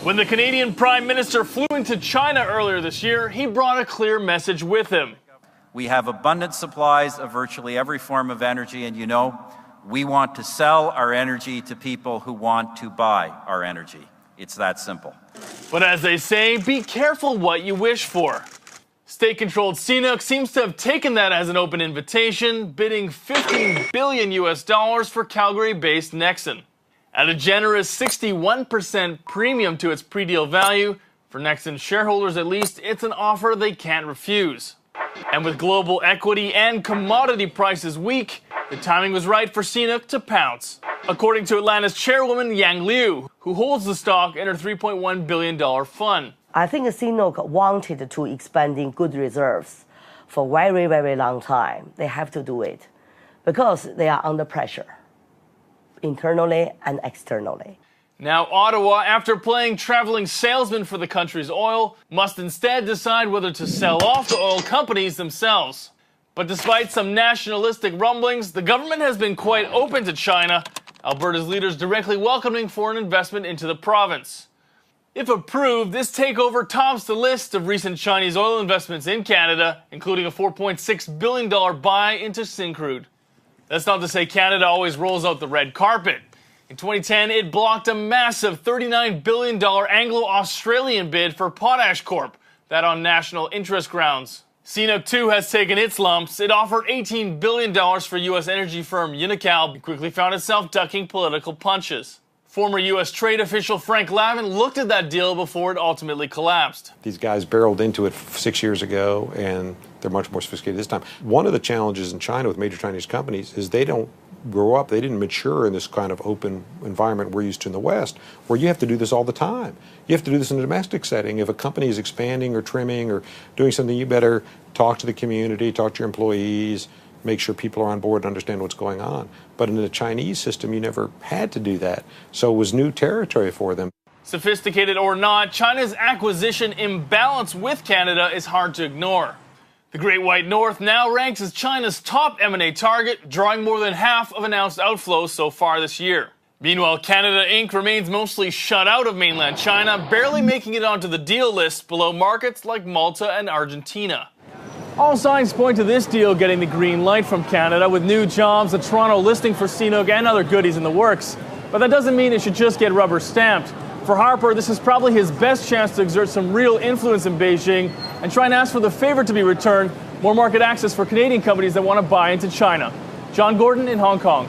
When the Canadian Prime Minister flew into China earlier this year, he brought a clear message with him. We have abundant supplies of virtually every form of energy, and we want to sell our energy to people who want to buy our energy. It's that simple. But as they say, be careful what you wish for. State-controlled CNOOC seems to have taken that as an open invitation, bidding $15 billion for Calgary-based Nexen. At a generous 61% premium to its pre-deal value, for Nexen shareholders at least, it's an offer they can't refuse. And with global equity and commodity prices weak, the timing was right for CNOOC to pounce. According to Atlanta's chairwoman Yang Liu, who holds the stock in her $3.1 billion fund. I think CNOOC wanted to expanding good reserves for very, very long time. They have to do it because they are under pressure, internally and externally. Now Ottawa, after playing traveling salesman for the country's oil, must instead decide whether to sell off the oil companies themselves. But despite some nationalistic rumblings, the government has been quite open to China, Alberta's leaders directly welcoming foreign investment into the province. If approved, this takeover tops the list of recent Chinese oil investments in Canada, including a $4.6 billion buy into Syncrude. That's not to say Canada always rolls out the red carpet. In 2010, it blocked a massive $39 billion Anglo-Australian bid for Potash Corp, that on national interest grounds. CNOOC too has taken its lumps. It offered $18 billion for U.S. energy firm Unocal, but quickly found itself ducking political punches. Former U.S. trade official Frank Lavin looked at that deal before it ultimately collapsed. These guys barreled into it 6 years ago, and they're much more sophisticated this time. One of the challenges in China with major Chinese companies is they don't grow up, they didn't mature in this kind of open environment we're used to in the West, where you have to do this all the time. You have to do this in a domestic setting. If a company is expanding or trimming or doing something, you better talk to the community, talk to your employees, make sure people are on board and understand what's going on. But in the Chinese system, you never had to do that. So it was new territory for them. Sophisticated or not, China's acquisition imbalance with Canada is hard to ignore. The Great White North now ranks as China's top M&A target, drawing more than half of announced outflows so far this year. Meanwhile, Canada Inc. remains mostly shut out of mainland China, barely making it onto the deal list below markets like Malta and Argentina. All signs point to this deal getting the green light from Canada, with new jobs, a Toronto listing for CNOOC, and other goodies in the works. But that doesn't mean it should just get rubber stamped. For Harper, this is probably his best chance to exert some real influence in Beijing and try and ask for the favor to be returned, more market access for Canadian companies that want to buy into China. John Gordon in Hong Kong.